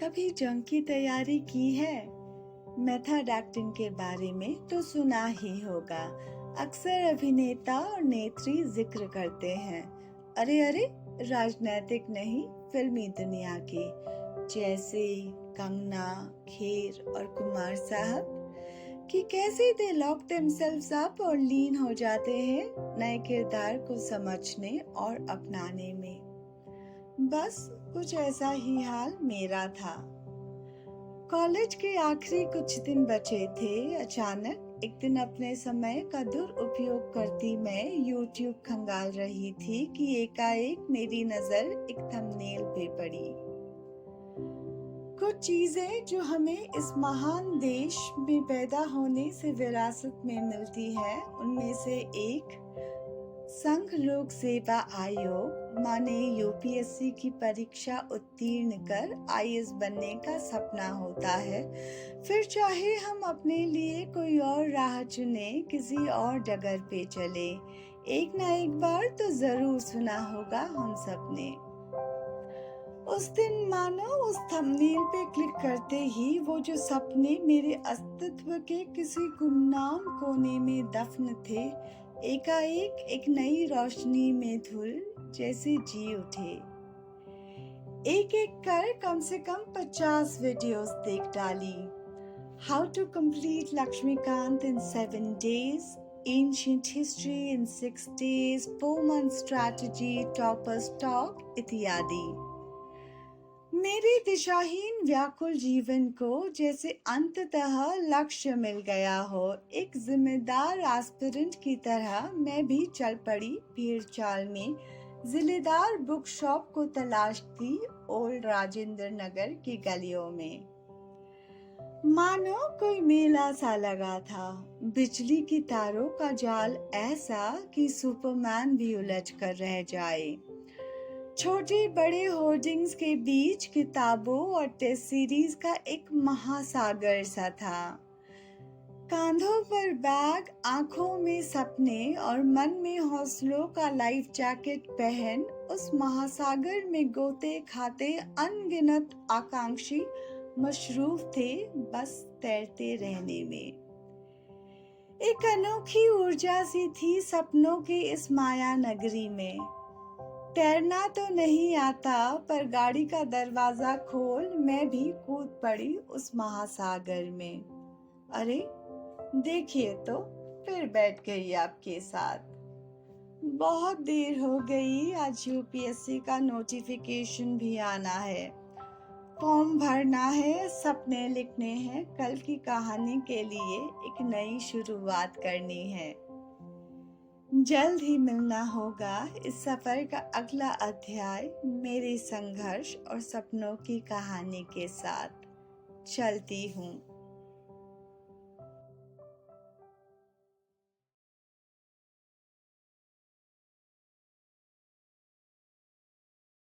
कभी जंग की तैयारी की है? मेथड एक्टिंग के बारे में तो सुना ही होगा। अक्सर अभिनेता और नेत्री जिक्र करते हैं। अरे अरे, राजनैतिक नहीं, फिल्मी दुनिया की, जैसे कंगना, खेर और कुमार साहब कि कैसे दे लॉक देमसेल्व्स अप और लीन हो जाते हैं नए किरदार को समझने और अपनाने में। बस कुछ ऐसा ही हाल मेरा था। कॉलेज के आखिरी कुछ दिन बचे थे। अचानक एक दिन अपने समय का दुरुपयोग करती मैं यूट्यूब खंगाल रही थी कि एकाएक मेरी नजर एक थंबनेल पे पड़ी। कुछ चीजें जो हमें इस महान देश में पैदा होने से विरासत में मिलती है, उनमें से एक संघ लोक सेवा आयोग माने यूपीएससी की परीक्षा उत्तीर्ण कर आईएएस बनने का सपना होता है। फिर चाहे हम अपने लिए कोई और राह चुने, किसी और डगर पे चले, एक ना एक बार तो जरूर सुना होगा हम सबने। उस दिन मानो उस थंबनेल पे क्लिक करते ही वो जो सपने मेरे अस्तित्व के किसी गुमनाम कोने में दफन थे, एकाएक एक नई रोशनी में धुल जैसे जी उठे। एक एक कर कम से कम 50 वीडियोस देख डाली। How to complete Laxmikanth in 7 days, ancient history in 6 days, 4-month strategy, toppers talk इत्यादि। मेरे दिशाहीन व्याकुल जीवन को जैसे अंततः लक्ष्य मिल गया हो। एक जिम्मेदार एस्पिरेंट की तरह मैं भी चल पड़ी भीड़ चाल में, जिलेदार बुक शॉप को तलाशती ओल्ड राजेंद्र नगर की गलियों में। मानो कोई मेला सा लगा था, बिजली की तारों का जाल ऐसा कि सुपरमैन भी उलझ कर रह जाए। छोटे बड़े होर्डिंग्स के बीच किताबों और टेस्ट सीरीज का एक महासागर सा था। कांधों पर बैग, आंखों में सपने और मन में हौसलों का लाइफ जैकेट पहन उस महासागर में गोते खाते अनगिनत आकांक्षी मशरूफ थे बस तैरते रहने में। एक अनोखी ऊर्जा सी थी सपनों के इस माया नगरी में। तैरना तो नहीं आता, पर गाड़ी का दरवाजा खोल मैं भी कूद पड़ी उस महासागर में। अरे देखिए तो, फिर बैठ गई आपके साथ। बहुत देर हो गई, आज यूपीएससी का नोटिफिकेशन भी आना है, फॉर्म भरना है, सपने लिखने हैं, कल की कहानी के लिए एक नई शुरुआत करनी है। जल्द ही मिलना होगा इस सफर का अगला अध्याय मेरे संघर्ष और सपनों की कहानी के साथ। चलती हूँ।